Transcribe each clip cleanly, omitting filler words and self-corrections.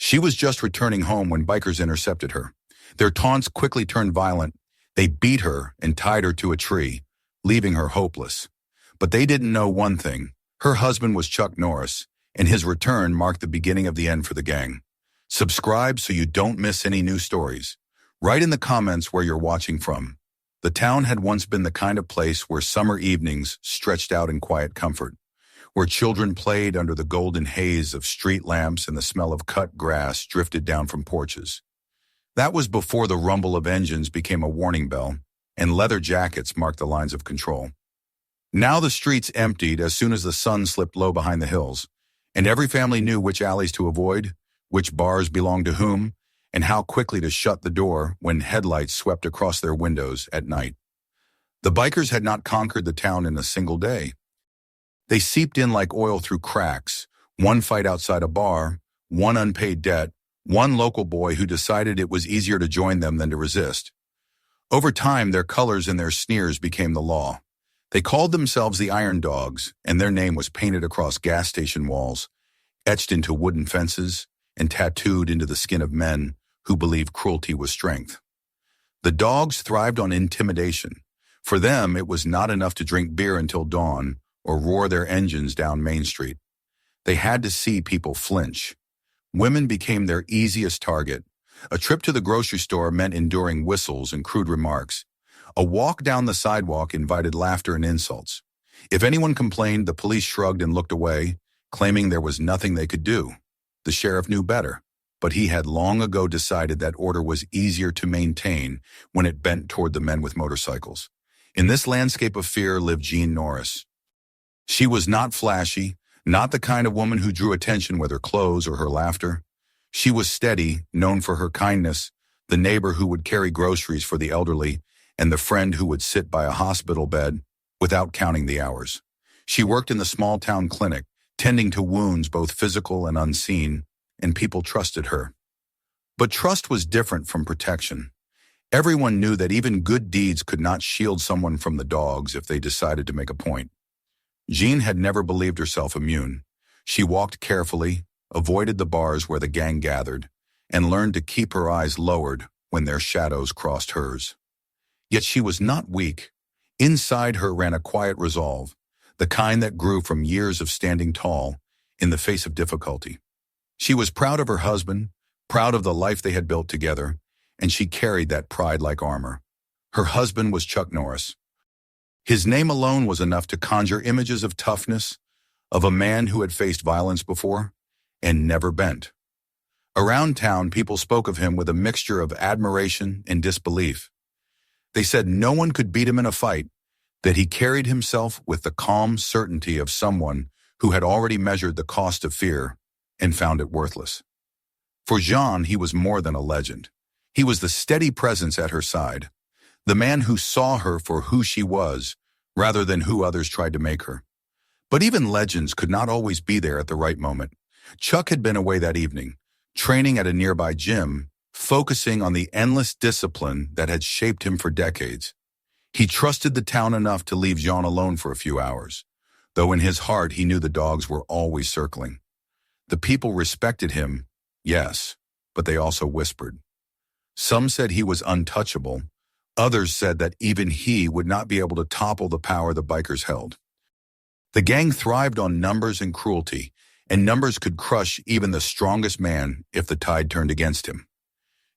She was just returning home when bikers intercepted her. Their taunts quickly turned violent. They beat her and tied her to a tree, leaving her hopeless. But they didn't know one thing. Her husband was Chuck Norris, and his return marked the beginning of the end for the gang. Subscribe so you don't miss any new stories. Write in the comments where you're watching from. The town had once been the kind of place where summer evenings stretched out in quiet comfort, where children played under the golden haze of street lamps and the smell of cut grass drifted down from porches. That was before the rumble of engines became a warning bell, and leather jackets marked the lines of control. Now the streets emptied as soon as the sun slipped low behind the hills, and every family knew which alleys to avoid, which bars belonged to whom, and how quickly to shut the door when headlights swept across their windows at night. The bikers had not conquered the town in a single day. They seeped in like oil through cracks, one fight outside a bar, one unpaid debt, one local boy who decided it was easier to join them than to resist. Over time, their colors and their sneers became the law. They called themselves the Iron Dogs, and their name was painted across gas station walls, etched into wooden fences, and tattooed into the skin of men who believed cruelty was strength. The dogs thrived on intimidation. For them, it was not enough to drink beer until dawn or roar their engines down Main Street. They had to see people flinch. Women became their easiest target. A trip to the grocery store meant enduring whistles and crude remarks. A walk down the sidewalk invited laughter and insults. If anyone complained, the police shrugged and looked away, claiming there was nothing they could do. The sheriff knew better, but he had long ago decided that order was easier to maintain when it bent toward the men with motorcycles. In this landscape of fear lived Jean Norris. She was not flashy, not the kind of woman who drew attention with her clothes or her laughter. She was steady, known for her kindness, the neighbor who would carry groceries for the elderly, and the friend who would sit by a hospital bed without counting the hours. She worked in the small-town clinic, tending to wounds both physical and unseen, and people trusted her. But trust was different from protection. Everyone knew that even good deeds could not shield someone from the dogs if they decided to make a point. Jean had never believed herself immune. She walked carefully, avoided the bars where the gang gathered, and learned to keep her eyes lowered when their shadows crossed hers. Yet she was not weak. Inside her ran a quiet resolve, the kind that grew from years of standing tall in the face of difficulty. She was proud of her husband, proud of the life they had built together, and she carried that pride like armor. Her husband was Chuck Norris. His name alone was enough to conjure images of toughness, of a man who had faced violence before and never bent. Around town, people spoke of him with a mixture of admiration and disbelief. They said no one could beat him in a fight, that he carried himself with the calm certainty of someone who had already measured the cost of fear and found it worthless. For Jean, he was more than a legend. He was the steady presence at her side, the man who saw her for who she was, rather than who others tried to make her. But even legends could not always be there at the right moment. Chuck had been away that evening, training at a nearby gym, focusing on the endless discipline that had shaped him for decades. He trusted the town enough to leave Jean alone for a few hours, though in his heart he knew the dogs were always circling. The people respected him, yes, but they also whispered. Some said he was untouchable. Others said that even he would not be able to topple the power the bikers held. The gang thrived on numbers and cruelty, and numbers could crush even the strongest man if the tide turned against him.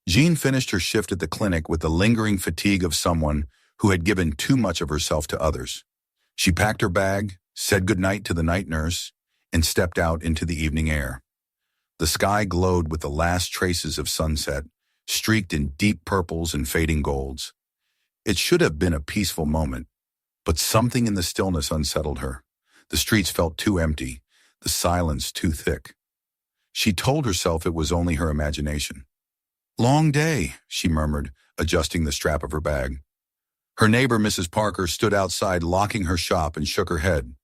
Jean finished her shift at the clinic with the lingering fatigue of someone who had given too much of herself to others. She packed her bag, said goodnight to the night nurse, and stepped out into the evening air. The sky glowed with the last traces of sunset, streaked in deep purples and fading golds. It should have been a peaceful moment, but something in the stillness unsettled her. The streets felt too empty, the silence too thick. She told herself it was only her imagination. "Long day," she murmured, adjusting the strap of her bag. Her neighbor, Mrs. Parker, stood outside locking her shop and shook her head.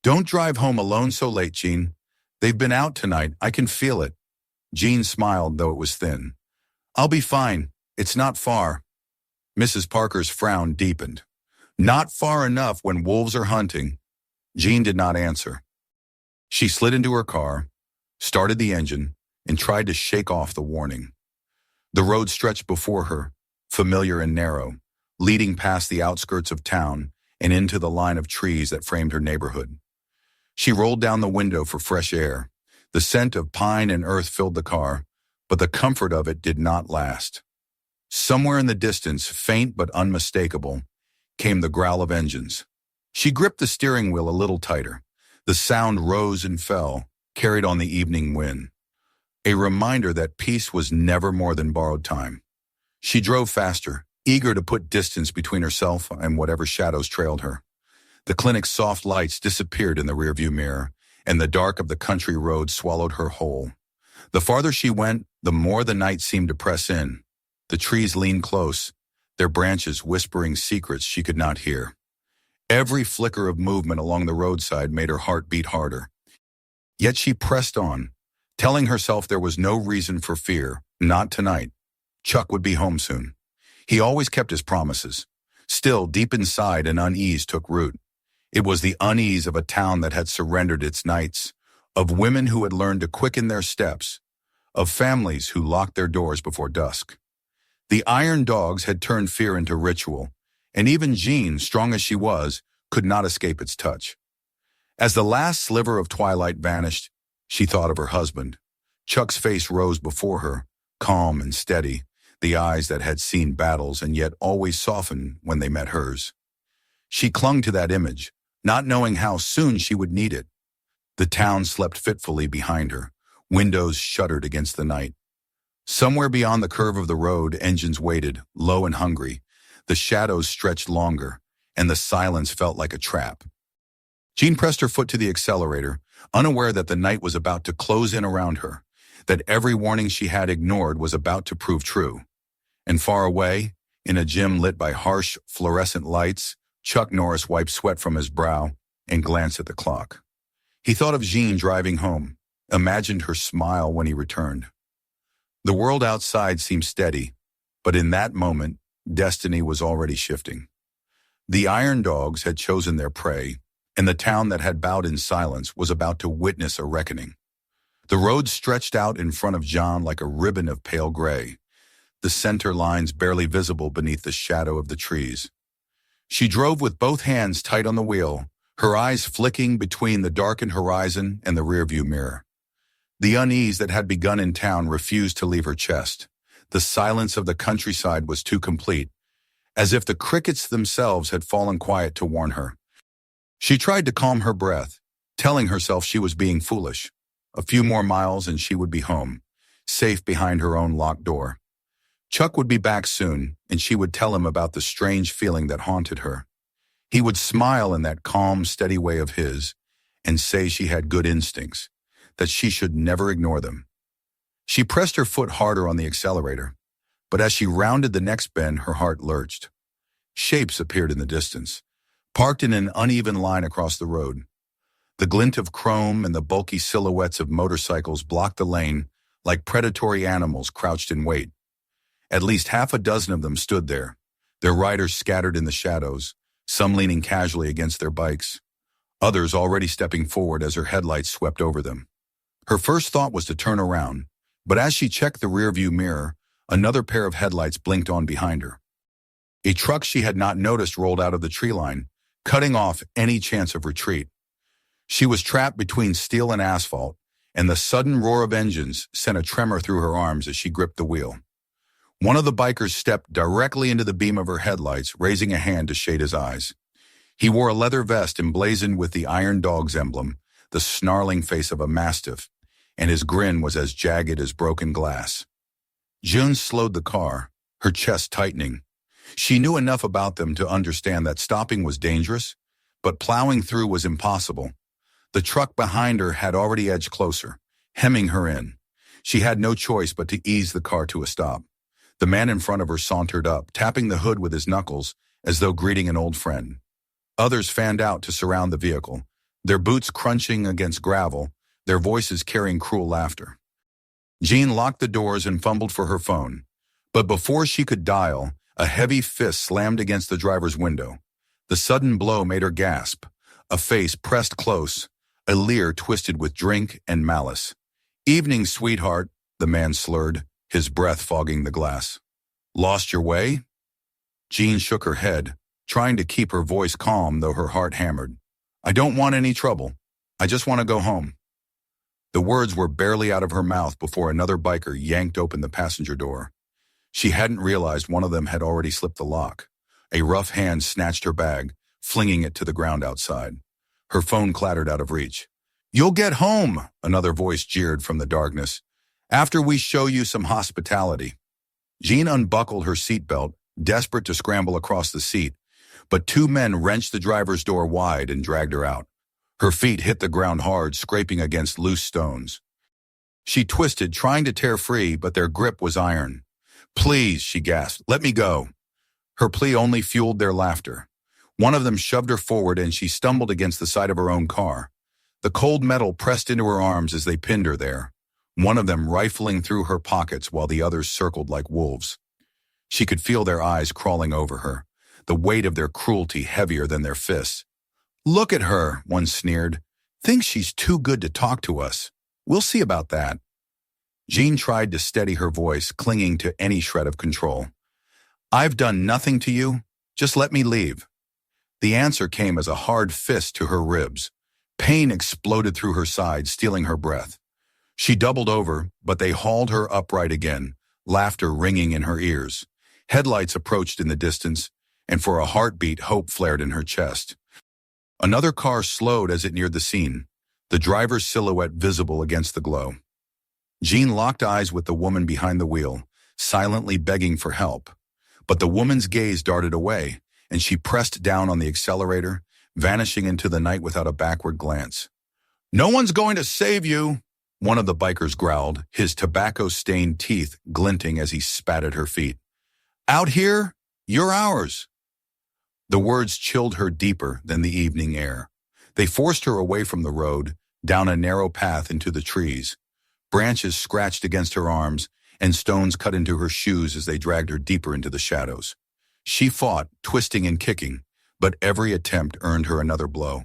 "Don't drive home alone so late, Jean. They've been out tonight. I can feel it." Jean smiled, though it was thin. "I'll be fine. It's not far." Mrs. Parker's frown deepened. "Not far enough when wolves are hunting." Jean did not answer. She slid into her car, started the engine, and tried to shake off the warning. The road stretched before her, familiar and narrow, leading past the outskirts of town and into the line of trees that framed her neighborhood. She rolled down the window for fresh air. The scent of pine and earth filled the car, but the comfort of it did not last. Somewhere in the distance, faint but unmistakable, came the growl of engines. She gripped the steering wheel a little tighter. The sound rose and fell, carried on the evening wind. A reminder that peace was never more than borrowed time. She drove faster, eager to put distance between herself and whatever shadows trailed her. The clinic's soft lights disappeared in the rearview mirror, and the dark of the country road swallowed her whole. The farther she went, the more the night seemed to press in. The trees leaned close, their branches whispering secrets she could not hear. Every flicker of movement along the roadside made her heart beat harder. Yet she pressed on, telling herself there was no reason for fear, not tonight. Chuck would be home soon. He always kept his promises. Still, deep inside, an unease took root. It was the unease of a town that had surrendered its nights, of women who had learned to quicken their steps, of families who locked their doors before dusk. The iron dogs had turned fear into ritual, and even Jean, strong as she was, could not escape its touch. As the last sliver of twilight vanished, she thought of her husband. Chuck's face rose before her, calm and steady, the eyes that had seen battles and yet always softened when they met hers. She clung to that image, not knowing how soon she would need it. The town slept fitfully behind her, windows shuttered against the night. Somewhere beyond the curve of the road, engines waited, low and hungry. The shadows stretched longer, and the silence felt like a trap. Jean pressed her foot to the accelerator, unaware that the night was about to close in around her, that every warning she had ignored was about to prove true. And far away, in a gym lit by harsh, fluorescent lights, Chuck Norris wiped sweat from his brow and glanced at the clock. He thought of Jean driving home, imagined her smile when he returned. The world outside seemed steady, but in that moment, destiny was already shifting. The iron dogs had chosen their prey, and the town that had bowed in silence was about to witness a reckoning. The road stretched out in front of John like a ribbon of pale gray, the center lines barely visible beneath the shadow of the trees. She drove with both hands tight on the wheel, her eyes flicking between the darkened horizon and the rearview mirror. The unease that had begun in town refused to leave her chest. The silence of the countryside was too complete, as if the crickets themselves had fallen quiet to warn her. She tried to calm her breath, telling herself she was being foolish. A few more miles and she would be home, safe behind her own locked door. Chuck would be back soon, and she would tell him about the strange feeling that haunted her. He would smile in that calm, steady way of his and say she had good instincts, that she should never ignore them. She pressed her foot harder on the accelerator, but as she rounded the next bend, her heart lurched. Shapes appeared in the distance, parked in an uneven line across the road. The glint of chrome and the bulky silhouettes of motorcycles blocked the lane like predatory animals crouched in wait. At least half a dozen of them stood there, their riders scattered in the shadows, some leaning casually against their bikes, others already stepping forward as her headlights swept over them. Her first thought was to turn around, but as she checked the rearview mirror, another pair of headlights blinked on behind her. A truck she had not noticed rolled out of the tree line, cutting off any chance of retreat. She was trapped between steel and asphalt, and the sudden roar of engines sent a tremor through her arms as she gripped the wheel. One of the bikers stepped directly into the beam of her headlights, raising a hand to shade his eyes. He wore a leather vest emblazoned with the Iron Dog's emblem, the snarling face of a mastiff, and his grin was as jagged as broken glass. June slowed the car, her chest tightening. She knew enough about them to understand that stopping was dangerous, but plowing through was impossible. The truck behind her had already edged closer, hemming her in. She had no choice but to ease the car to a stop. The man in front of her sauntered up, tapping the hood with his knuckles as though greeting an old friend. Others fanned out to surround the vehicle, their boots crunching against gravel, their voices carrying cruel laughter. Jean locked the doors and fumbled for her phone. But before she could dial, a heavy fist slammed against the driver's window. The sudden blow made her gasp, a face pressed close, a leer twisted with drink and malice. "Evening, sweetheart," the man slurred, his breath fogging the glass. "Lost your way?" Jean shook her head, trying to keep her voice calm though her heart hammered. "I don't want any trouble. I just want to go home." The words were barely out of her mouth before another biker yanked open the passenger door. She hadn't realized one of them had already slipped the lock. A rough hand snatched her bag, flinging it to the ground outside. Her phone clattered out of reach. "You'll get home," another voice jeered from the darkness, "after we show you some hospitality." Jean unbuckled her seatbelt, desperate to scramble across the seat, but two men wrenched the driver's door wide and dragged her out. Her feet hit the ground hard, scraping against loose stones. She twisted, trying to tear free, but their grip was iron. "Please," she gasped, "let me go." Her plea only fueled their laughter. One of them shoved her forward and she stumbled against the side of her own car. The cold metal pressed into her arms as they pinned her there, one of them rifling through her pockets while the others circled like wolves. She could feel their eyes crawling over her, the weight of their cruelty heavier than their fists. "Look at her," one sneered. "Thinks she's too good to talk to us. We'll see about that." Jean tried to steady her voice, clinging to any shred of control. "I've done nothing to you. Just let me leave." The answer came as a hard fist to her ribs. Pain exploded through her side, stealing her breath. She doubled over, but they hauled her upright again, laughter ringing in her ears. Headlights approached in the distance, and for a heartbeat, hope flared in her chest. Another car slowed as it neared the scene, the driver's silhouette visible against the glow. Jean locked eyes with the woman behind the wheel, silently begging for help. But the woman's gaze darted away, and she pressed down on the accelerator, vanishing into the night without a backward glance. "No one's going to save you," one of the bikers growled, his tobacco-stained teeth glinting as he spat at her feet. "Out here, you're ours." The words chilled her deeper than the evening air. They forced her away from the road, down a narrow path into the trees. Branches scratched against her arms, and stones cut into her shoes as they dragged her deeper into the shadows. She fought, twisting and kicking, but every attempt earned her another blow.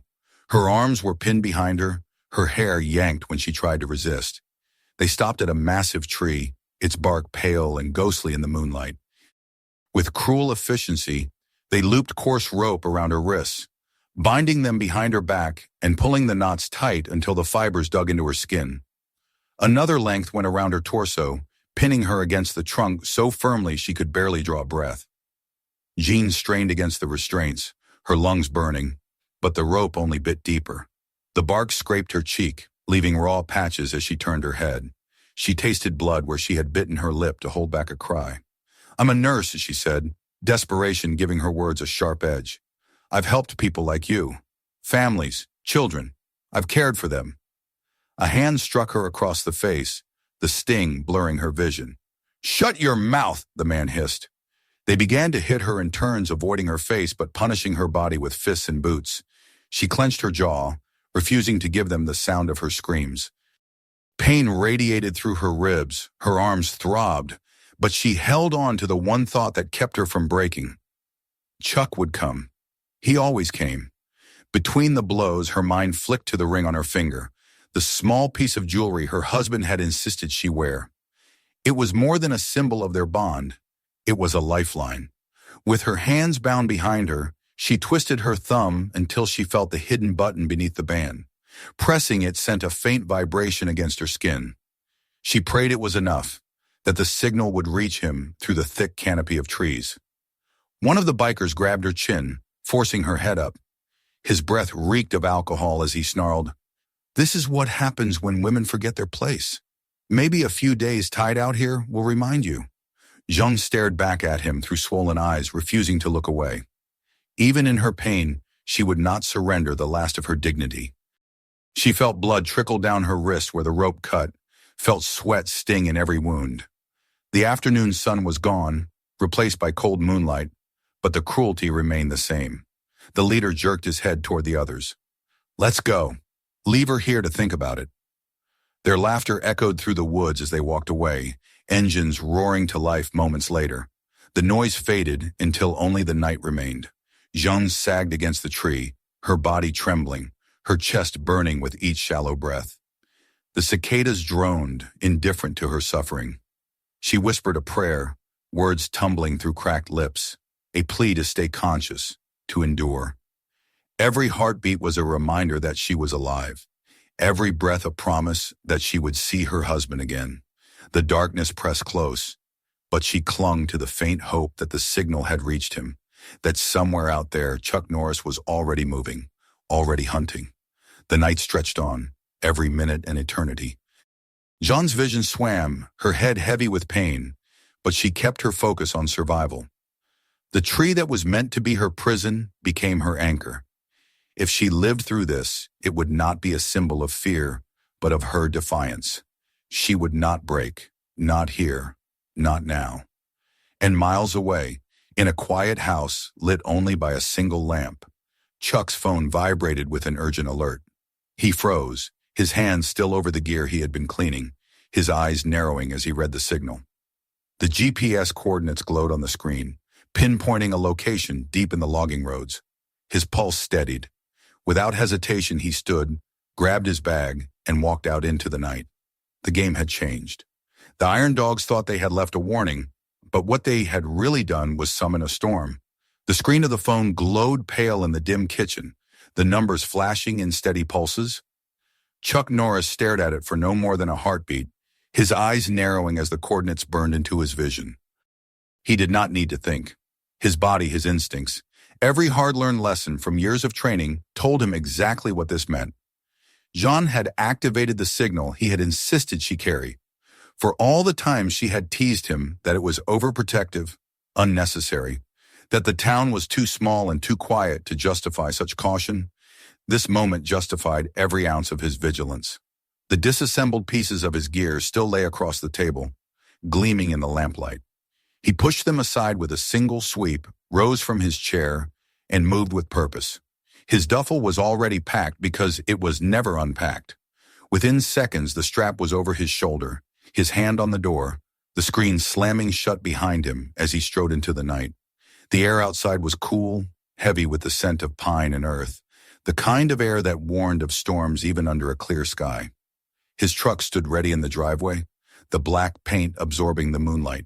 Her arms were pinned behind her, her hair yanked when she tried to resist. They stopped at a massive tree, its bark pale and ghostly in the moonlight. With cruel efficiency, they looped coarse rope around her wrists, binding them behind her back and pulling the knots tight until the fibers dug into her skin. Another length went around her torso, pinning her against the trunk so firmly she could barely draw breath. Jean strained against the restraints, her lungs burning, but the rope only bit deeper. The bark scraped her cheek, leaving raw patches as she turned her head. She tasted blood where she had bitten her lip to hold back a cry. "I'm a nurse," she said, desperation giving her words a sharp edge. "I've helped people like you. Families, children. I've cared for them." A hand struck her across the face, the sting blurring her vision. "Shut your mouth," the man hissed. They began to hit her in turns, avoiding her face but punishing her body with fists and boots. She clenched her jaw, refusing to give them the sound of her screams. Pain radiated through her ribs, her arms throbbed, but she held on to the one thought that kept her from breaking. Chuck would come. He always came. Between the blows, her mind flicked to the ring on her finger, the small piece of jewelry her husband had insisted she wear. It was more than a symbol of their bond. It was a lifeline. With her hands bound behind her, she twisted her thumb until she felt the hidden button beneath the band. Pressing it sent a faint vibration against her skin. She prayed it was enough, that the signal would reach him through the thick canopy of trees. One of the bikers grabbed her chin, forcing her head up. His breath reeked of alcohol as he snarled, "This is what happens when women forget their place. Maybe a few days tied out here will remind you." Jean stared back at him through swollen eyes, refusing to look away. Even in her pain, she would not surrender the last of her dignity. She felt blood trickle down her wrist where the rope cut, felt sweat sting in every wound. The afternoon sun was gone, replaced by cold moonlight, but the cruelty remained the same. The leader jerked his head toward the others. "Let's go. Leave her here to think about it." Their laughter echoed through the woods as they walked away, engines roaring to life moments later. The noise faded until only the night remained. Jean sagged against the tree, her body trembling, her chest burning with each shallow breath. The cicadas droned, indifferent to her suffering. She whispered a prayer, words tumbling through cracked lips, a plea to stay conscious, to endure. Every heartbeat was a reminder that she was alive. Every breath a promise that she would see her husband again. The darkness pressed close, but she clung to the faint hope that the signal had reached him, that somewhere out there Chuck Norris was already moving, already hunting. The night stretched on, every minute an eternity. Jean's vision swam, her head heavy with pain, but she kept her focus on survival. The tree that was meant to be her prison became her anchor. If she lived through this, it would not be a symbol of fear, but of her defiance. She would not break, not here, not now. And miles away, in a quiet house lit only by a single lamp, Chuck's phone vibrated with an urgent alert. He froze, his hands still over the gear he had been cleaning, his eyes narrowing as he read the signal. The GPS coordinates glowed on the screen, pinpointing a location deep in the logging roads. His pulse steadied. Without hesitation, he stood, grabbed his bag, and walked out into the night. The game had changed. The Iron Dogs thought they had left a warning, but what they had really done was summon a storm. The screen of the phone glowed pale in the dim kitchen, the numbers flashing in steady pulses. Chuck Norris stared at it for no more than a heartbeat, his eyes narrowing as the coordinates burned into his vision. He did not need to think. His body, his instincts, every hard-learned lesson from years of training told him exactly what this meant. Jean had activated the signal he had insisted she carry. For all the time she had teased him that it was overprotective, unnecessary, that the town was too small and too quiet to justify such caution, this moment justified every ounce of his vigilance. The disassembled pieces of his gear still lay across the table, gleaming in the lamplight. He pushed them aside with a single sweep, rose from his chair, and moved with purpose. His duffel was already packed because it was never unpacked. Within seconds, the strap was over his shoulder, his hand on the door, the screen slamming shut behind him as he strode into the night. The air outside was cool, heavy with the scent of pine and earth, the kind of air that warned of storms even under a clear sky. His truck stood ready in the driveway, the black paint absorbing the moonlight.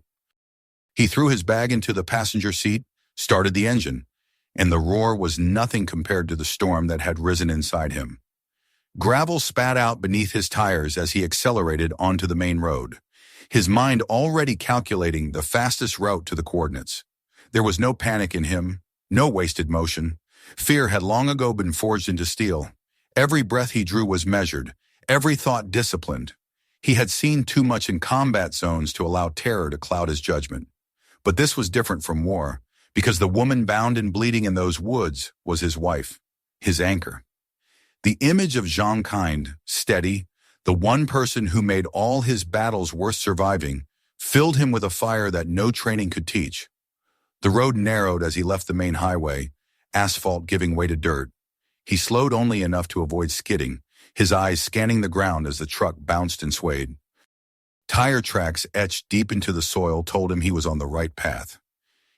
He threw his bag into the passenger seat, started the engine, and the roar was nothing compared to the storm that had risen inside him. Gravel spat out beneath his tires as he accelerated onto the main road, his mind already calculating the fastest route to the coordinates. There was no panic in him, no wasted motion. Fear had long ago been forged into steel. Every breath he drew was measured, every thought disciplined. He had seen too much in combat zones to allow terror to cloud his judgment. But this was different from war, because the woman bound and bleeding in those woods was his wife, his anchor. The image of Jean Kind, steady, the one person who made all his battles worth surviving, filled him with a fire that no training could teach. The road narrowed as he left the main highway, asphalt giving way to dirt. He slowed only enough to avoid skidding, his eyes scanning the ground as the truck bounced and swayed. Tire tracks etched deep into the soil told him he was on the right path.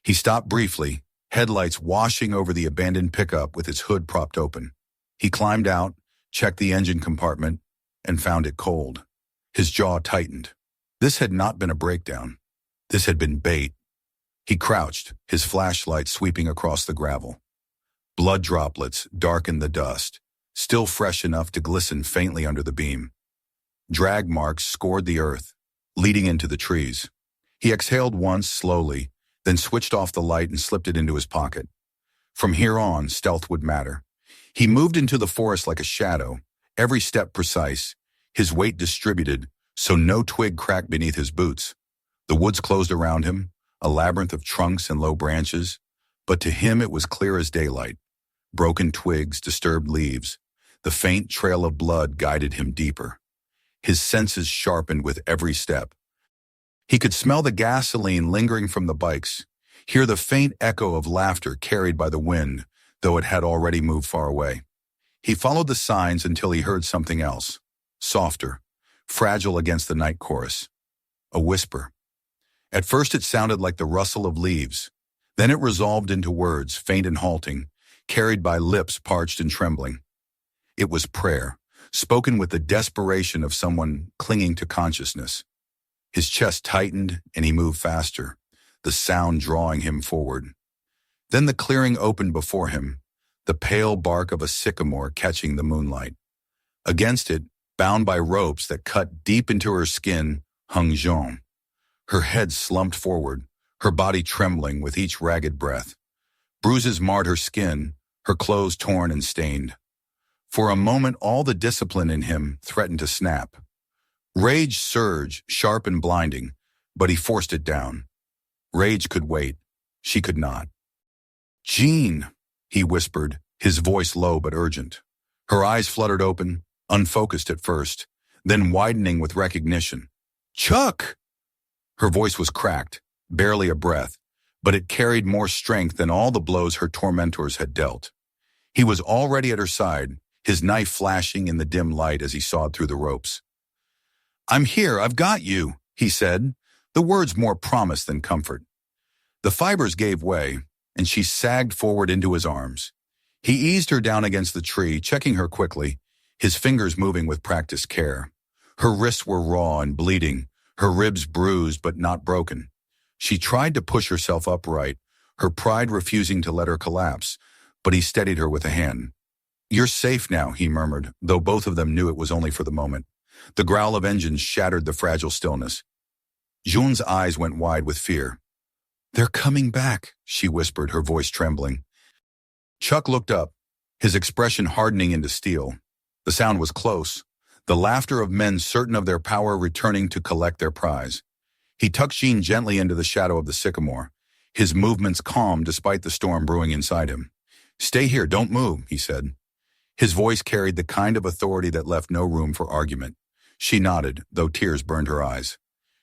He stopped briefly, headlights washing over the abandoned pickup with its hood propped open. He climbed out, checked the engine compartment, and found it cold. His jaw tightened. This had not been a breakdown. This had been bait. He crouched, his flashlight sweeping across the gravel. Blood droplets darkened the dust, still fresh enough to glisten faintly under the beam. Drag marks scored the earth, leading into the trees. He exhaled once, slowly, then switched off the light and slipped it into his pocket. From here on, stealth would matter. He moved into the forest like a shadow, every step precise, his weight distributed so no twig cracked beneath his boots. The woods closed around him, a labyrinth of trunks and low branches, but to him it was clear as daylight. Broken twigs, disturbed leaves. The faint trail of blood guided him deeper. His senses sharpened with every step. He could smell the gasoline lingering from the bikes, hear the faint echo of laughter carried by the wind, though it had already moved far away. He followed the signs until he heard something else, softer, fragile against the night chorus. A whisper. At first it sounded like the rustle of leaves. Then it resolved into words, faint and halting, carried by lips parched and trembling. It was prayer, spoken with the desperation of someone clinging to consciousness. His chest tightened and he moved faster, the sound drawing him forward. Then the clearing opened before him, the pale bark of a sycamore catching the moonlight. Against it, bound by ropes that cut deep into her skin, hung Jean. Her head slumped forward, her body trembling with each ragged breath. Bruises marred her skin, her clothes torn and stained. For a moment, all the discipline in him threatened to snap. Rage surged, sharp and blinding, but he forced it down. Rage could wait. She could not. "Jean," he whispered, his voice low but urgent. Her eyes fluttered open, unfocused at first, then widening with recognition. "Chuck!" Her voice was cracked, barely a breath, but it carried more strength than all the blows her tormentors had dealt. He was already at her side, his knife flashing in the dim light as he sawed through the ropes. "I'm here, I've got you," he said, the words more promise than comfort. The fibers gave way, and she sagged forward into his arms. He eased her down against the tree, checking her quickly, his fingers moving with practiced care. Her wrists were raw and bleeding, her ribs bruised but not broken. She tried to push herself upright, her pride refusing to let her collapse, but he steadied her with a hand. "You're safe now," he murmured, though both of them knew it was only for the moment. The growl of engines shattered the fragile stillness. Jean's eyes went wide with fear. "They're coming back," she whispered, her voice trembling. Chuck looked up, his expression hardening into steel. The sound was close, the laughter of men certain of their power returning to collect their prize. He tucked Jean gently into the shadow of the sycamore, his movements calm despite the storm brewing inside him. "Stay here, don't move," he said. His voice carried the kind of authority that left no room for argument. She nodded, though tears burned her eyes.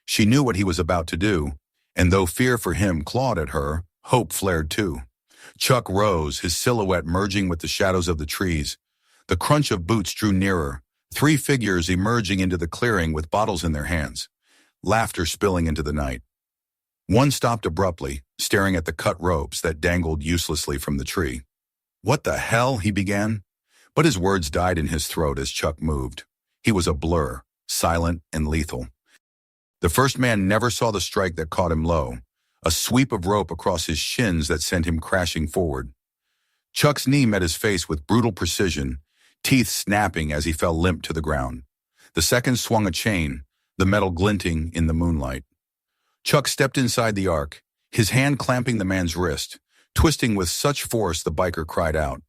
She knew what he was about to do, and though fear for him clawed at her, hope flared too. Chuck rose, his silhouette merging with the shadows of the trees. The crunch of boots drew nearer, 3 figures emerging into the clearing with bottles in their hands, laughter spilling into the night. One stopped abruptly, staring at the cut ropes that dangled uselessly from the tree. "What the hell?" he began, but his words died in his throat as Chuck moved. He was a blur, silent and lethal. The first man never saw the strike that caught him low, a sweep of rope across his shins that sent him crashing forward. Chuck's knee met his face with brutal precision, teeth snapping as he fell limp to the ground. The second swung a chain, the metal glinting in the moonlight. Chuck stepped inside the arc, his hand clamping the man's wrist, twisting with such force the biker cried out.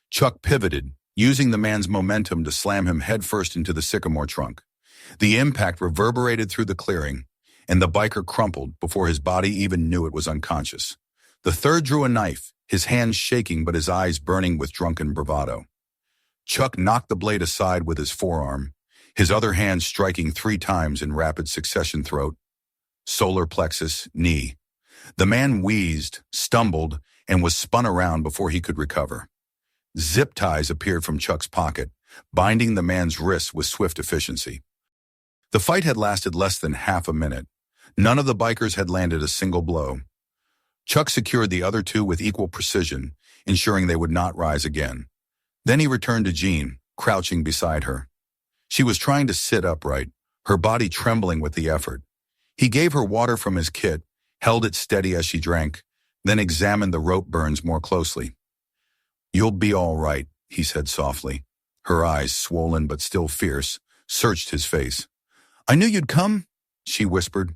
Chuck pivoted, using the man's momentum to slam him headfirst into the sycamore trunk. The impact reverberated through the clearing, and the biker crumpled before his body even knew it was unconscious. The third drew a knife, his hands shaking but his eyes burning with drunken bravado. Chuck knocked the blade aside with his forearm, his other hand striking 3 times in rapid succession: throat, solar plexus, knee. The man wheezed, stumbled, and was spun around before he could recover. Zip ties appeared from Chuck's pocket, binding the man's wrists with swift efficiency. The fight had lasted less than half a minute. None of the bikers had landed a single blow. Chuck secured the other 2 with equal precision, ensuring they would not rise again. Then he returned to Jean, crouching beside her. She was trying to sit upright, her body trembling with the effort. He gave her water from his kit, held it steady as she drank, then examined the rope burns more closely. "You'll be all right," he said softly. Her eyes, swollen but still fierce, searched his face. "I knew you'd come," she whispered.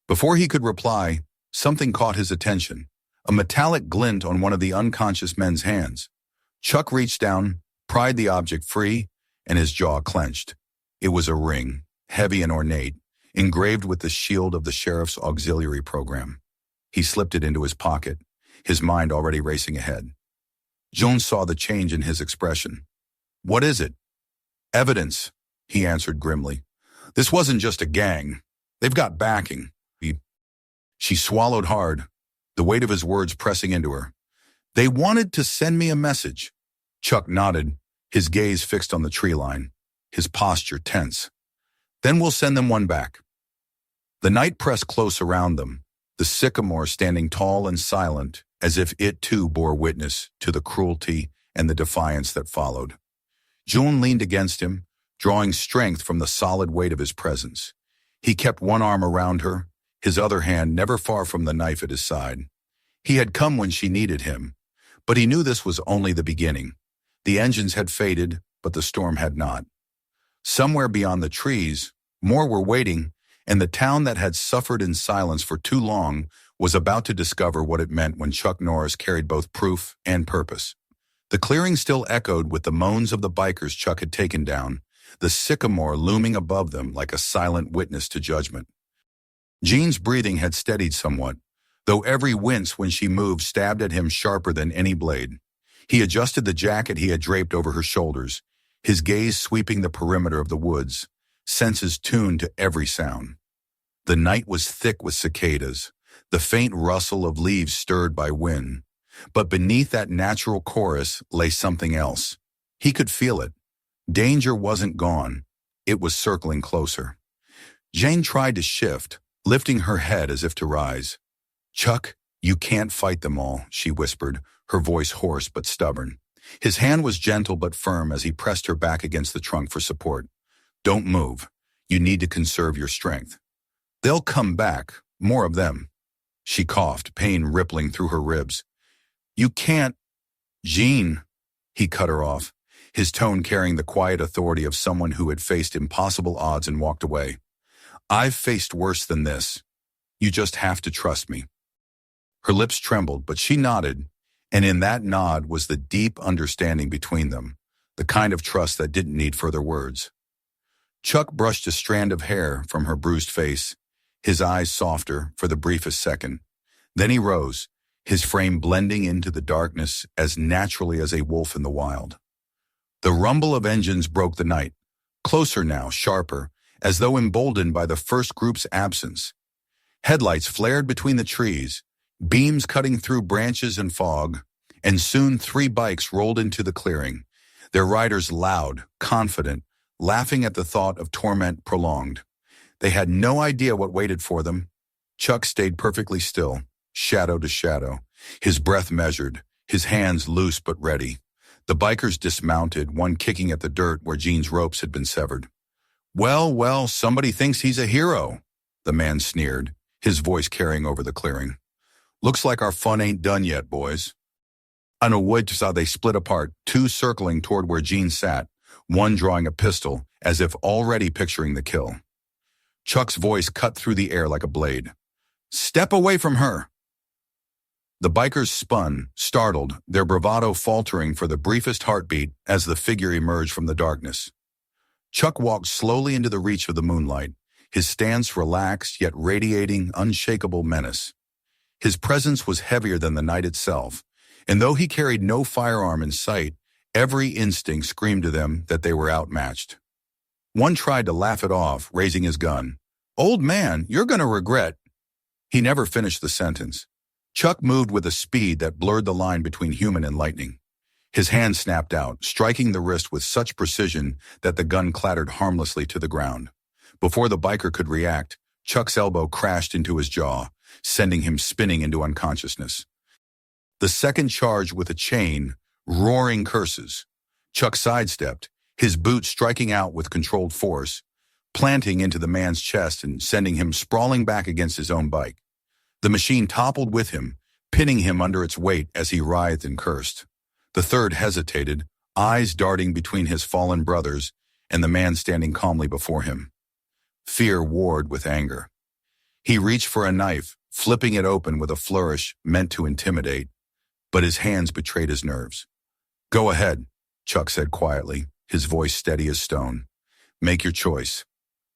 Before he could reply, something caught his attention, a metallic glint on one of the unconscious men's hands. Chuck reached down, pried the object free, and his jaw clenched. It was a ring, heavy and ornate, engraved with the shield of the sheriff's auxiliary program. He slipped it into his pocket, his mind already racing ahead. Jones saw the change in his expression. "What is it?" "Evidence," he answered grimly. "This wasn't just a gang. They've got backing." She swallowed hard, the weight of his words pressing into her. "They wanted to send me a message." Chuck nodded, his gaze fixed on the tree line, his posture tense. "Then we'll send them one back." The night pressed close around them, the sycamore standing tall and silent, as if it too bore witness to the cruelty and the defiance that followed. June leaned against him, drawing strength from the solid weight of his presence. He kept one arm around her, his other hand never far from the knife at his side. He had come when she needed him, but he knew this was only the beginning. The engines had faded, but the storm had not. Somewhere beyond the trees, more were waiting, and the town that had suffered in silence for too long was about to discover what it meant when Chuck Norris carried both proof and purpose. The clearing still echoed with the moans of the bikers Chuck had taken down, the sycamore looming above them like a silent witness to judgment. Jean's breathing had steadied somewhat, though every wince when she moved stabbed at him sharper than any blade. He adjusted the jacket he had draped over her shoulders, his gaze sweeping the perimeter of the woods, senses tuned to every sound. The night was thick with cicadas, the faint rustle of leaves stirred by wind. But beneath that natural chorus lay something else. He could feel it. Danger wasn't gone. It was circling closer. Jane tried to shift, lifting her head as if to rise. "Chuck, you can't fight them all," she whispered, her voice hoarse but stubborn. His hand was gentle but firm as he pressed her back against the trunk for support. "Don't move. You need to conserve your strength. They'll come back, more of them." She coughed, pain rippling through her ribs. "You can't—" "Jean," he cut her off, his tone carrying the quiet authority of someone who had faced impossible odds and walked away. "I've faced worse than this. You just have to trust me." Her lips trembled, but she nodded, and in that nod was the deep understanding between them, the kind of trust that didn't need further words. Chuck brushed a strand of hair from her bruised face, his eyes softer for the briefest second. Then he rose, his frame blending into the darkness as naturally as a wolf in the wild. The rumble of engines broke the night, closer now, sharper, as though emboldened by the first group's absence. Headlights flared between the trees, beams cutting through branches and fog, and soon 3 bikes rolled into the clearing, their riders loud, confident, laughing at the thought of torment prolonged. They had no idea what waited for them. Chuck stayed perfectly still, shadow to shadow, his breath measured, his hands loose but ready. The bikers dismounted, one kicking at the dirt where Jean's ropes had been severed. Well, somebody thinks he's a hero," the man sneered, his voice carrying over the clearing. "Looks like our fun ain't done yet, boys." On a wood saw they split apart, 2 circling toward where Jean sat, one drawing a pistol, as if already picturing the kill. Chuck's voice cut through the air like a blade. "Step away from her!" The bikers spun, startled, their bravado faltering for the briefest heartbeat as the figure emerged from the darkness. Chuck walked slowly into the reach of the moonlight, his stance relaxed yet radiating unshakable menace. His presence was heavier than the night itself, and though he carried no firearm in sight, every instinct screamed to them that they were outmatched. One tried to laugh it off, raising his gun. "Old man, you're going to regret—" He never finished the sentence. Chuck moved with a speed that blurred the line between human and lightning. His hand snapped out, striking the wrist with such precision that the gun clattered harmlessly to the ground. Before the biker could react, Chuck's elbow crashed into his jaw, sending him spinning into unconsciousness. The second charged with a chain, roaring curses. Chuck sidestepped, his boot striking out with controlled force, planting into the man's chest and sending him sprawling back against his own bike. The machine toppled with him, pinning him under its weight as he writhed and cursed. The third hesitated, eyes darting between his fallen brothers and the man standing calmly before him. Fear warred with anger. He reached for a knife, flipping it open with a flourish meant to intimidate, but his hands betrayed his nerves. "Go ahead," Chuck said quietly, his voice steady as stone. "Make your choice."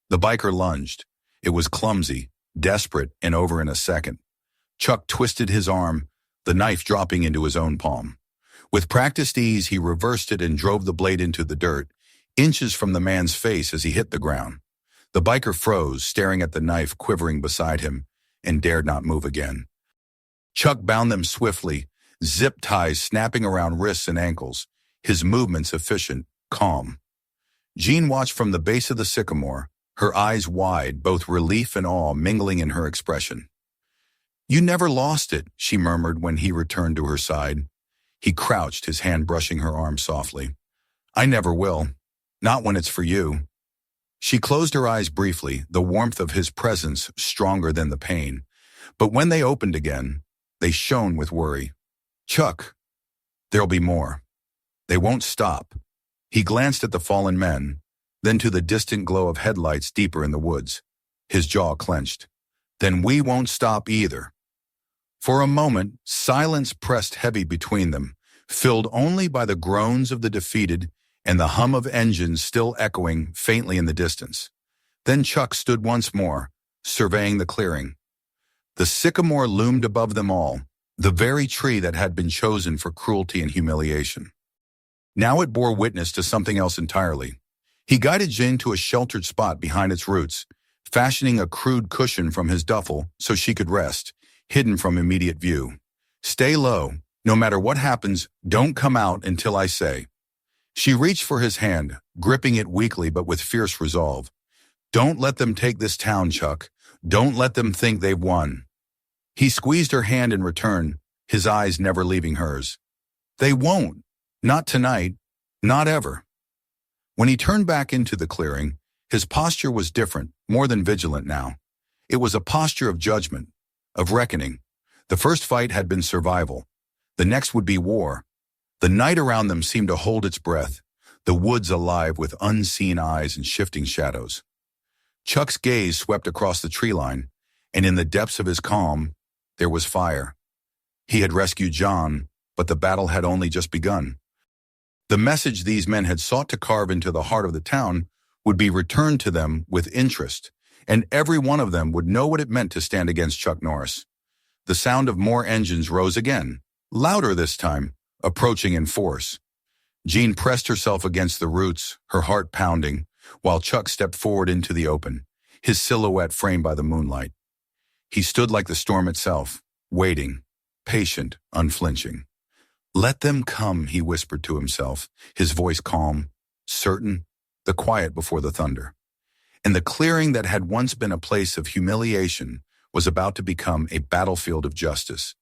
The biker lunged. It was clumsy, desperate, and over in a second. Chuck twisted his arm, the knife dropping into his own palm. With practiced ease, he reversed it and drove the blade into the dirt, inches from the man's face as he hit the ground. The biker froze, staring at the knife quivering beside him, and dared not move again. Chuck bound them swiftly, zip ties snapping around wrists and ankles, his movements efficient, calm. Jean watched from the base of the sycamore, her eyes wide, both relief and awe mingling in her expression. "You never lost it," she murmured when he returned to her side. He crouched, his hand brushing her arm softly. I never will. Not when it's for you. She closed her eyes briefly, the warmth of his presence stronger than the pain. But when they opened again, they shone with worry. Chuck, there'll be more. They won't stop. He glanced at the fallen men, then to the distant glow of headlights deeper in the woods. His jaw clenched. Then we won't stop either. For a moment, silence pressed heavy between them, filled only by the groans of the defeated and the hum of engines still echoing faintly in the distance. Then Chuck stood once more, surveying the clearing. The sycamore loomed above them all, the very tree that had been chosen for cruelty and humiliation. Now it bore witness to something else entirely. He guided Jane to a sheltered spot behind its roots, fashioning a crude cushion from his duffel so she could rest, hidden from immediate view. Stay low. No matter what happens, don't come out until I say. She reached for his hand, gripping it weakly but with fierce resolve. Don't let them take this town, Chuck. Don't let them think they've won. He squeezed her hand in return, his eyes never leaving hers. They won't. Not tonight. Not ever. When he turned back into the clearing, his posture was different, more than vigilant now. It was a posture of judgment, of reckoning. The first fight had been survival. The next would be war. The night around them seemed to hold its breath, the woods alive with unseen eyes and shifting shadows. Chuck's gaze swept across the tree line, and in the depths of his calm, there was fire. He had rescued John, but the battle had only just begun. The message these men had sought to carve into the heart of the town would be returned to them with interest, and every one of them would know what it meant to stand against Chuck Norris. The sound of more engines rose again, louder this time, approaching in force. Jean pressed herself against the roots, her heart pounding, while Chuck stepped forward into the open, his silhouette framed by the moonlight. He stood like the storm itself, waiting, patient, unflinching. Let them come, he whispered to himself, his voice calm, certain, the quiet before the thunder. And the clearing that had once been a place of humiliation was about to become a battlefield of justice.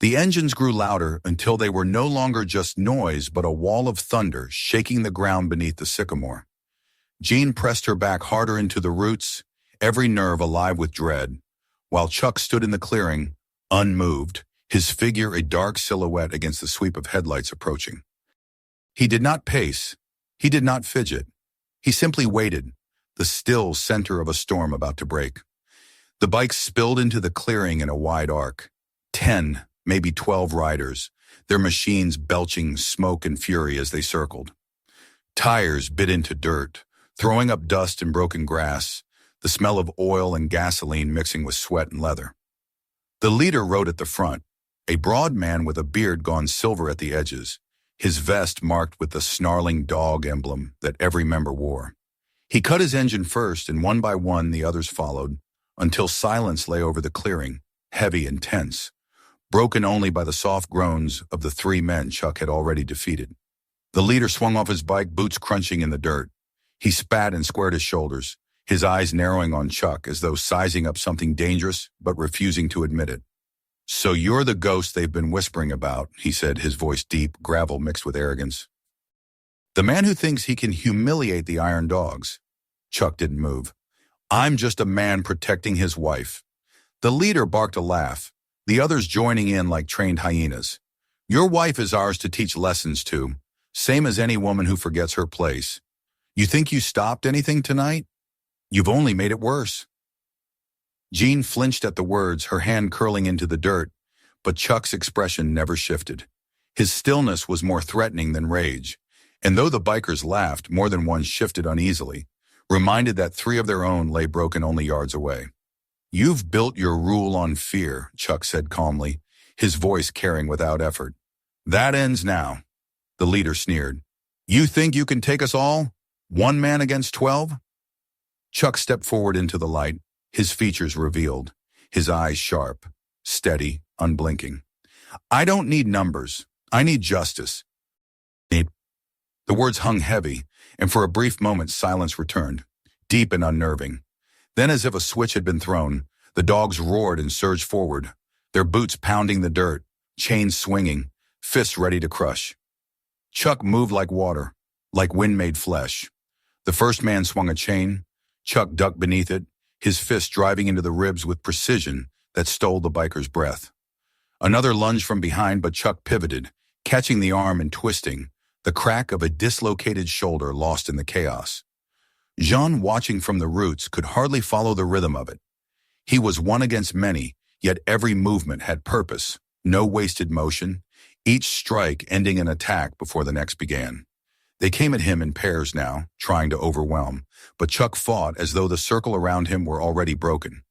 The engines grew louder until they were no longer just noise but a wall of thunder shaking the ground beneath the sycamore. Jean pressed her back harder into the roots, every nerve alive with dread, while Chuck stood in the clearing, unmoved, his figure a dark silhouette against the sweep of headlights approaching. He did not pace. He did not fidget. He simply waited, the still center of a storm about to break. The bikes spilled into the clearing in a wide arc. 10, maybe 12 riders, their machines belching smoke and fury as they circled. Tires bit into dirt, throwing up dust and broken grass, the smell of oil and gasoline mixing with sweat and leather. The leader rode at the front, a broad man with a beard gone silver at the edges, his vest marked with the snarling dog emblem that every member wore. He cut his engine first, and one by one the others followed, until silence lay over the clearing, heavy and tense, broken only by the soft groans of the 3 men Chuck had already defeated. The leader swung off his bike, boots crunching in the dirt. He spat and squared his shoulders, his eyes narrowing on Chuck as though sizing up something dangerous but refusing to admit it. So you're the ghost they've been whispering about, he said, his voice deep, gravel mixed with arrogance. The man who thinks he can humiliate the iron dogs. Chuck didn't move. I'm just a man protecting his wife. The leader barked a laugh, the others joining in like trained hyenas. Your wife is ours to teach lessons to, same as any woman who forgets her place. You think you stopped anything tonight? You've only made it worse. Jean flinched at the words, her hand curling into the dirt, but Chuck's expression never shifted. His stillness was more threatening than rage, and though the bikers laughed, more than one shifted uneasily, reminded that 3 of their own lay broken only yards away. You've built your rule on fear, Chuck said calmly, his voice carrying without effort. That ends now. The leader sneered. You think you can take us all? 1 man against 12? Chuck stepped forward into the light, his features revealed, his eyes sharp, steady, unblinking. I don't need numbers. I need justice. The words hung heavy, and for a brief moment silence returned, deep and unnerving. Then, as if a switch had been thrown, the dogs roared and surged forward, their boots pounding the dirt, chains swinging, fists ready to crush. Chuck moved like water, like wind-made flesh. The first man swung a chain. Chuck ducked beneath it, his fist driving into the ribs with precision that stole the biker's breath. Another lunge from behind, but Chuck pivoted, catching the arm and twisting, the crack of a dislocated shoulder lost in the chaos. Jean, watching from the roots, could hardly follow the rhythm of it. He was one against many, yet every movement had purpose, no wasted motion, each strike ending an attack before the next began. They came at him in pairs now, trying to overwhelm, but Chuck fought as though the circle around him were already broken.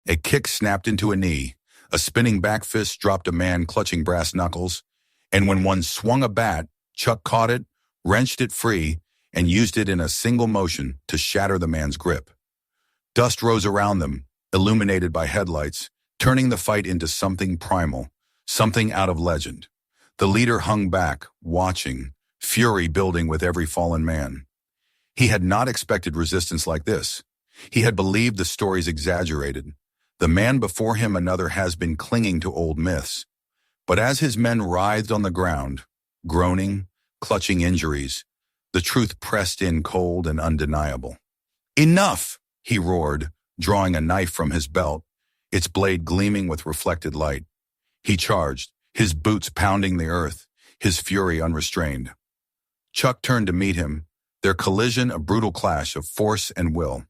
A kick snapped into a knee, a spinning back fist dropped a man clutching brass knuckles, and when one swung a bat, Chuck caught it, wrenched it free, and used it in a single motion to shatter the man's grip. Dust rose around them, illuminated by headlights, turning the fight into something primal, something out of legend. The leader hung back, watching, fury building with every fallen man. He had not expected resistance like this. He had believed the stories exaggerated. The man before him, another, has been clinging to old myths. But as his men writhed on the ground, groaning, clutching injuries, the truth pressed in cold and undeniable. "Enough!" he roared, drawing a knife from his belt, its blade gleaming with reflected light. He charged, his boots pounding the earth, his fury unrestrained. Chuck turned to meet him, their collision a brutal clash of force and will.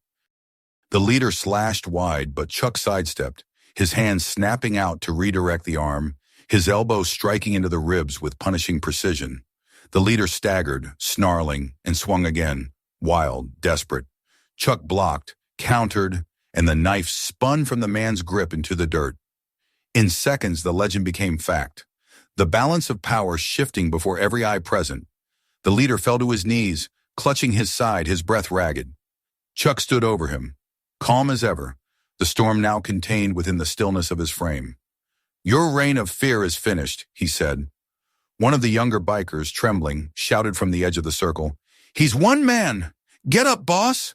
The leader slashed wide, but Chuck sidestepped, his hands snapping out to redirect the arm, his elbow striking into the ribs with punishing precision. The leader staggered, snarling, and swung again, wild, desperate. Chuck blocked, countered, and the knife spun from the man's grip into the dirt. In seconds, the legend became fact, the balance of power shifting before every eye present. The leader fell to his knees, clutching his side, his breath ragged. Chuck stood over him, calm as ever, the storm now contained within the stillness of his frame. "Your reign of fear is finished," he said. One of the younger bikers, trembling, shouted from the edge of the circle, "He's one man! Get up, boss!"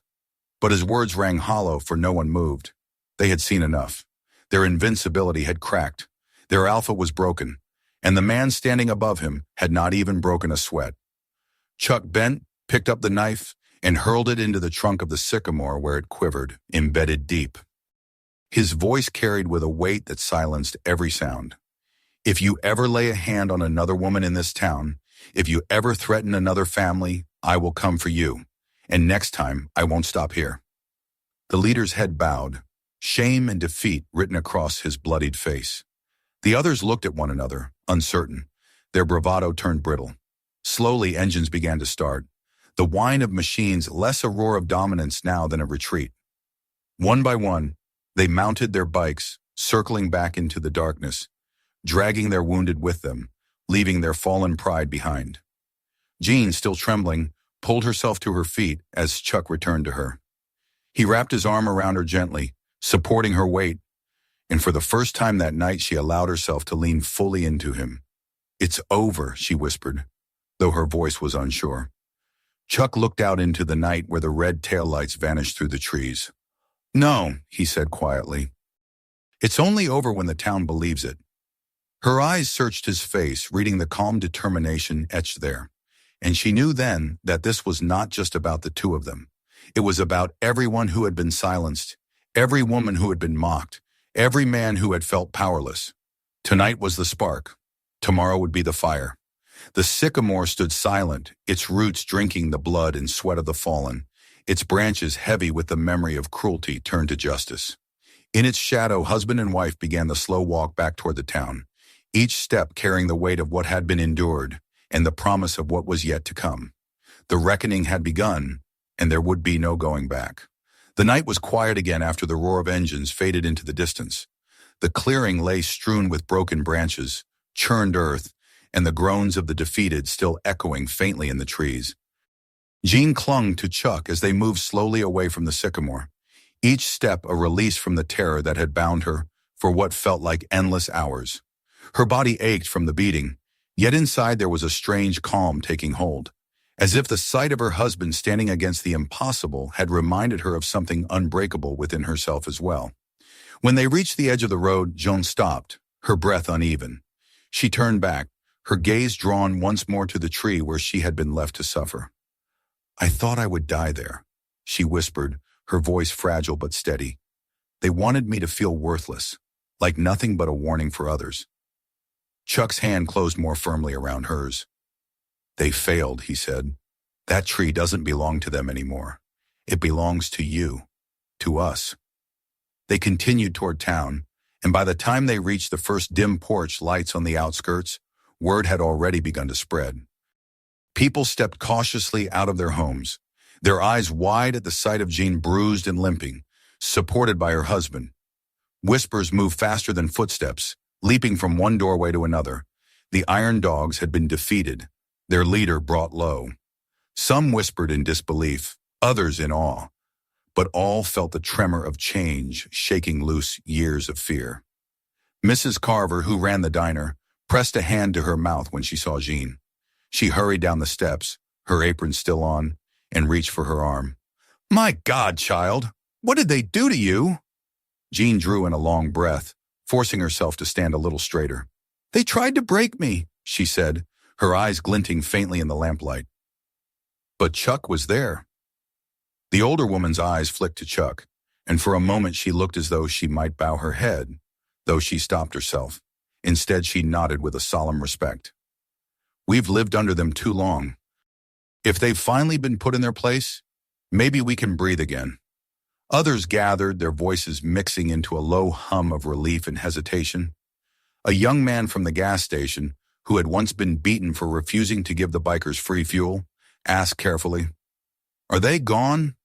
But his words rang hollow, for no one moved. They had seen enough. Their invincibility had cracked. Their alpha was broken, and the man standing above him had not even broken a sweat. Chuck bent, picked up the knife, and hurled it into the trunk of the sycamore where it quivered, embedded deep. His voice carried with a weight that silenced every sound. "If you ever lay a hand on another woman in this town, if you ever threaten another family, I will come for you. And next time, I won't stop here." The leader's head bowed, shame and defeat written across his bloodied face. The others looked at one another, uncertain. Their bravado turned brittle. Slowly, engines began to start. The whine of machines less a roar of dominance now than a retreat. One by one, they mounted their bikes, circling back into the darkness, dragging their wounded with them, leaving their fallen pride behind. Jean, still trembling, pulled herself to her feet as Chuck returned to her. He wrapped his arm around her gently, supporting her weight, and for the first time that night she allowed herself to lean fully into him. "It's over," she whispered, though her voice was unsure. Chuck looked out into the night where the red taillights vanished through the trees. "No," he said quietly. "It's only over when the town believes it." Her eyes searched his face, reading the calm determination etched there. And she knew then that this was not just about the two of them. It was about everyone who had been silenced, every woman who had been mocked, every man who had felt powerless. Tonight was the spark. Tomorrow would be the fire. The sycamore stood silent, its roots drinking the blood and sweat of the fallen, its branches heavy with the memory of cruelty turned to justice. In its shadow, husband and wife began the slow walk back toward the town, each step carrying the weight of what had been endured and the promise of what was yet to come. The reckoning had begun, and there would be no going back. The night was quiet again after the roar of engines faded into the distance. The clearing lay strewn with broken branches, churned earth, and the groans of the defeated still echoing faintly in the trees. Jean clung to Chuck as they moved slowly away from the sycamore, each step a release from the terror that had bound her for what felt like endless hours. Her body ached from the beating, yet inside there was a strange calm taking hold, as if the sight of her husband standing against the impossible had reminded her of something unbreakable within herself as well. When they reached the edge of the road, Joan stopped, her breath uneven. She turned back, her gaze drawn once more to the tree where she had been left to suffer. "I thought I would die there," she whispered, her voice fragile but steady. "They wanted me to feel worthless, like nothing but a warning for others." Chuck's hand closed more firmly around hers. "They failed," he said. "That tree doesn't belong to them anymore. It belongs to you, to us." They continued toward town, and by the time they reached the first dim porch lights on the outskirts, word had already begun to spread. People stepped cautiously out of their homes, their eyes wide at the sight of Jean bruised and limping, supported by her husband. Whispers moved faster than footsteps, leaping from one doorway to another. The Iron Dogs had been defeated, their leader brought low. Some whispered in disbelief, others in awe, but all felt the tremor of change shaking loose years of fear. Mrs. Carver, who ran the diner, pressed a hand to her mouth when she saw Jean. She hurried down the steps, her apron still on, and reached for her arm. "My God, child, what did they do to you?" Jean drew in a long breath, forcing herself to stand a little straighter. "They tried to break me," she said, her eyes glinting faintly in the lamplight. But Chuck was there. The older woman's eyes flicked to Chuck, and for a moment she looked as though she might bow her head, though she stopped herself. Instead, she nodded with a solemn respect. "We've lived under them too long. If they've finally been put in their place, maybe we can breathe again." Others gathered, their voices mixing into a low hum of relief and hesitation. A young man from the gas station, who had once been beaten for refusing to give the bikers free fuel, asked carefully, "Are they gone?"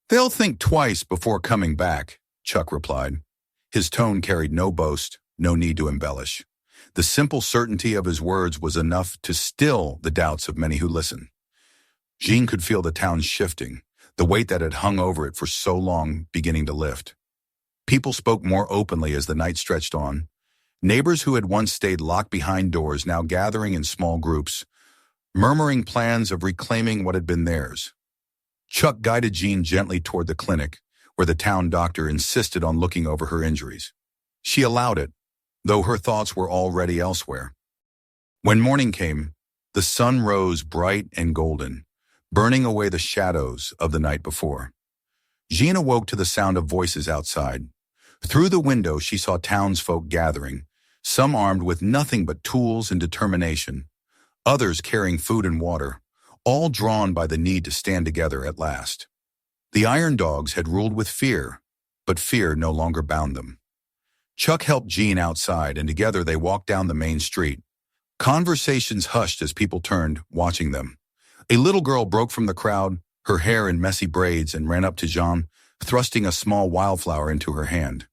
"They'll think twice before coming back," Chuck replied. His tone carried no boast, no need to embellish. The simple certainty of his words was enough to still the doubts of many who listened. Jean could feel the town shifting, the weight that had hung over it for so long beginning to lift. People spoke more openly as the night stretched on. Neighbors who had once stayed locked behind doors now gathering in small groups, murmuring plans of reclaiming what had been theirs. Chuck guided Jean gently toward the clinic, where the town doctor insisted on looking over her injuries. She allowed it, though her thoughts were already elsewhere. When morning came, the sun rose bright and golden, burning away the shadows of the night before. Jean awoke to the sound of voices outside. Through the window she saw townsfolk gathering, some armed with nothing but tools and determination, others carrying food and water, all drawn by the need to stand together at last. The Iron Dogs had ruled with fear, but fear no longer bound them. Chuck helped Jean outside, and together they walked down the main street. Conversations hushed as people turned, watching them. A little girl broke from the crowd, her hair in messy braids, and ran up to Jean, thrusting a small wildflower into her hand.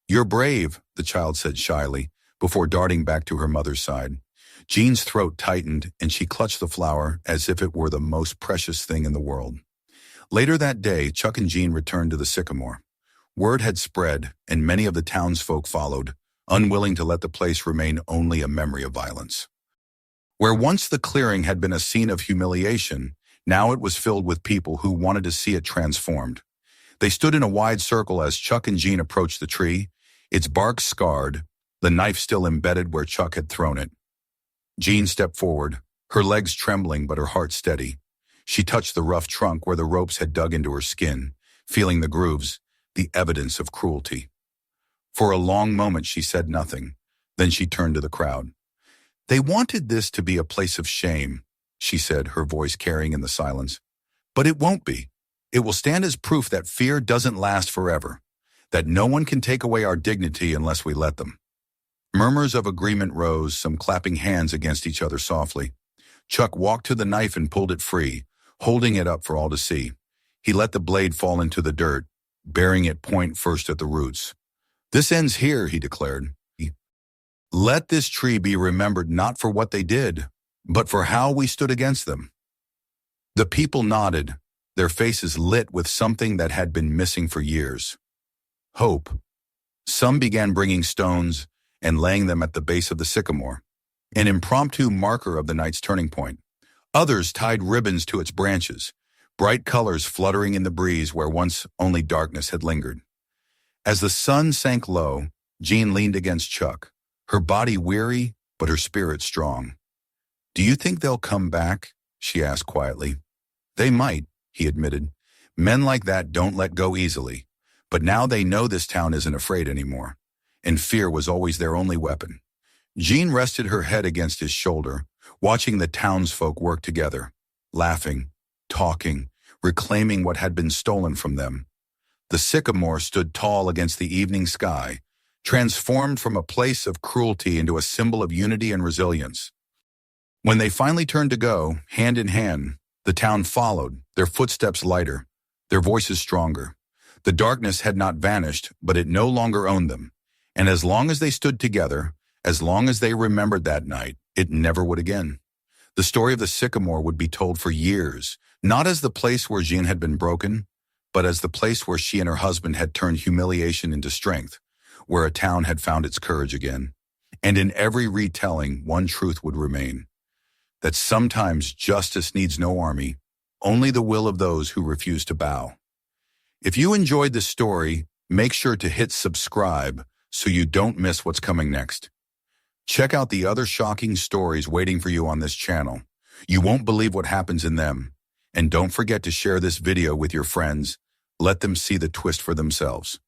"You're brave," the child said shyly, before darting back to her mother's side. Jean's throat tightened, and she clutched the flower as if it were the most precious thing in the world. Later that day, Chuck and Jean returned to the sycamore. Word had spread, and many of the townsfolk followed, unwilling to let the place remain only a memory of violence. Where once the clearing had been a scene of humiliation, now it was filled with people who wanted to see it transformed. They stood in a wide circle as Chuck and Jean approached the tree, its bark scarred, the knife still embedded where Chuck had thrown it. Jean stepped forward, her legs trembling but her heart steady. She touched the rough trunk where the ropes had dug into her skin, feeling the grooves, the evidence of cruelty. For a long moment she said nothing, then she turned to the crowd. "They wanted this to be a place of shame," she said, her voice carrying in the silence. "But it won't be. It will stand as proof that fear doesn't last forever, that no one can take away our dignity unless we let them." Murmurs of agreement rose, some clapping hands against each other softly. Chuck walked to the knife and pulled it free, holding it up for all to see. He let the blade fall into the dirt, bearing it point first at the roots. "This ends here," he declared. "Let this tree be remembered not for what they did, but for how we stood against them." The people nodded, their faces lit with something that had been missing for years. Hope. Some began bringing stones and laying them at the base of the sycamore, an impromptu marker of the night's turning point. Others tied ribbons to its branches, bright colors fluttering in the breeze where once only darkness had lingered. As the sun sank low, Jean leaned against Chuck, her body weary but her spirit strong. "Do you think they'll come back?" she asked quietly. "They might," he admitted. "Men like that don't let go easily. But now they know this town isn't afraid anymore, and fear was always their only weapon." Jean rested her head against his shoulder, watching the townsfolk work together, laughing, talking, reclaiming what had been stolen from them. The sycamore stood tall against the evening sky, transformed from a place of cruelty into a symbol of unity and resilience. When they finally turned to go, hand in hand, the town followed, their footsteps lighter, their voices stronger. The darkness had not vanished, but it no longer owned them. And as long as they stood together, as long as they remembered that night, it never would again. The story of the sycamore would be told for years, not as the place where Jean had been broken, but as the place where she and her husband had turned humiliation into strength, where a town had found its courage again. And in every retelling, one truth would remain: that sometimes justice needs no army, only the will of those who refuse to bow. If you enjoyed this story, make sure to hit subscribe so you don't miss what's coming next. Check out the other shocking stories waiting for you on this channel. You won't believe what happens in them. And don't forget to share this video with your friends. Let them see the twist for themselves.